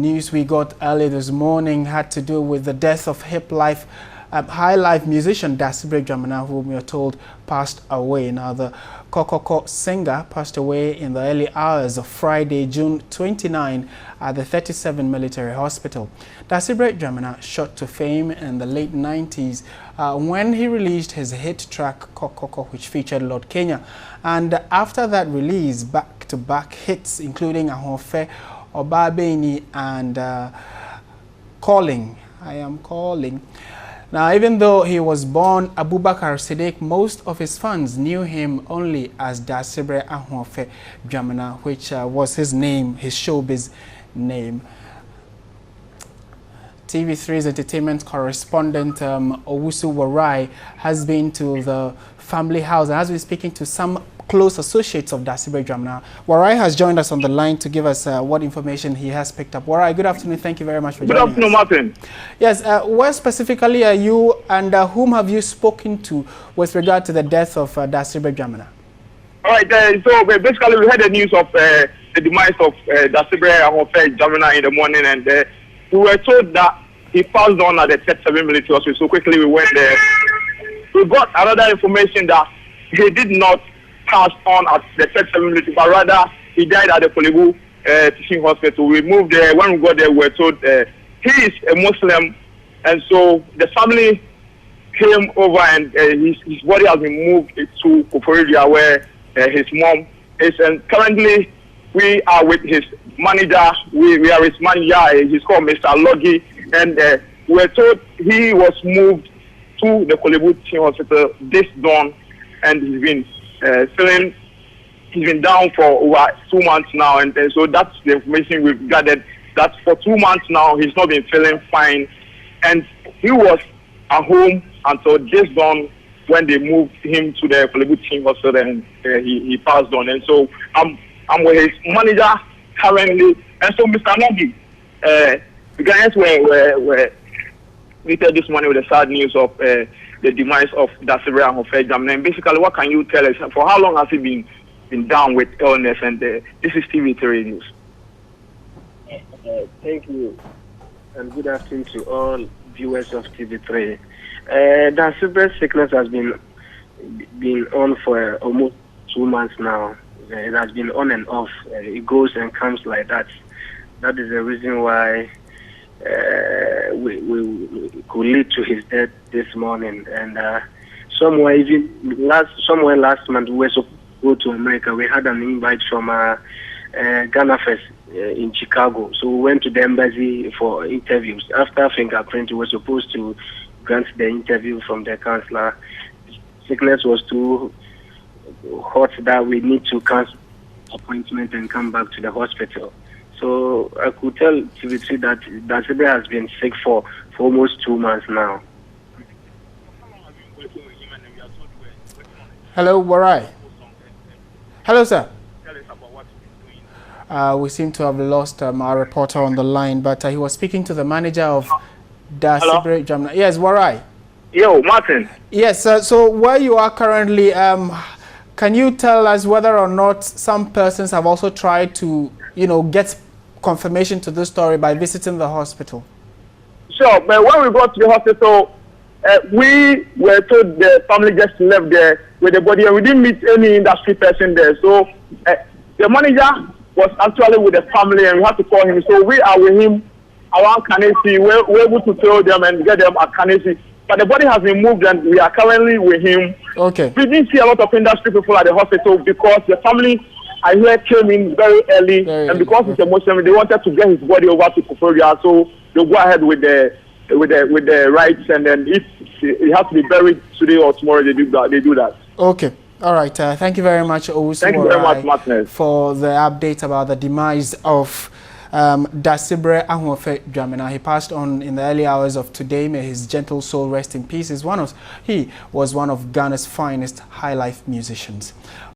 news we got early this morning had to do with the death of Highlife musician Dasebre Gyamenah, whom we are told passed away. Now, the Kokoko singer passed away in the early hours of Friday, June 29, at the 37 Military Hospital. Dasebre Gyamenah shot to fame in the late 90s when he released his hit track Kokoko, which featured Lord Kenya. And after that release, back-to-back hits, including Ahofe, Obabeni, and Calling. I Am Calling. Now, even though he was born Abubakar Siddiq, most of his fans knew him only as Dasebre Gyamenah, which was his name, his showbiz name. TV3's entertainment correspondent Owusu Warai has been to the family house and has been speaking to some close associates of Dasebre Gyamenah. Warai has joined us on the line to give us what information he has picked up. Warai, good afternoon. Thank you very much for joining us. Good afternoon, Martin. Yes, where specifically are you, and whom have you spoken to with regard to the death of Dasebre Gyamenah? All right, so basically we heard the news of the demise of Dasebre Gyamenah in the morning, and we were told that he passed on at the 37 Military Hospital. So quickly we went there. We got another information that he did not passed on at the 37 Military, but rather he died at the Kolebu Teaching Hospital. We moved there. When we got there, we were told he is a Muslim, and so the family came over, and his body has been moved to Koforidua, where his mom is. And currently, we are with his manager. We are his manager. He's called Mr. Logi, and we were told he was moved to the Kolebu Teaching Hospital this dawn, and he's been he's been down for over 2 months now, and so that's the information we've gathered, that for 2 months now he's not been feeling fine, and he was at home until this dawn when they moved him to the Kolebu Teaching Hospital, and he passed on. And so I'm with his manager currently, and so Mr. Nogi, the guys were greeted this morning with the sad news of the demise of Dasebre Gyamenah. And basically, what can you tell us? For how long has he been down with illness? And this is TV3 News. Thank you, and good afternoon to all viewers of TV3. Dasebre's sickness has been on for almost 2 months now. It has been on and off. It goes and comes like that. That is the reason why we could lead to his death this morning. And somewhere last month we were supposed to go to America. We had an invite from Ghana Fest in Chicago. So we went to the embassy for interviews. After fingerprint, we were supposed to grant the interview from the counselor. Sickness was too hot that we need to cancel appointment and come back to the hospital. So I could tell TV3 that Dasebre has been sick for almost 2 months now. Hello, Warai. Hello, sir. We seem to have lost our reporter on the line, but he was speaking to the manager of Dasebre Gyamenah. Yes, Warai. Yo, Martin. Yes, so where you are currently, can you tell us whether or not some persons have also tried to, get confirmation to this story by visiting the hospital? Sure, but when we got to the hospital, we were told the family just left there with the body, and we didn't meet any industry person there. So the manager was actually with the family, and we had to call him. So we are with him around Kanesi. We're able to tell them and get them at Kanesi. But the body has been moved, and we are currently with him. Okay. We didn't see a lot of industry people at the hospital because the family, I hear, came in very early, and because it's a Muslim, they wanted to get his body over to Koforidua, so they'll go ahead with the rites, and then if it has to be buried today or tomorrow, they do that. Okay. All right. Thank you very much, Owusu. Thank you very much, Martinez, for the update about the demise of Dasebre Gyamenah. He passed on in the early hours of today. May his gentle soul rest in peace. He was one of Ghana's finest high life musicians.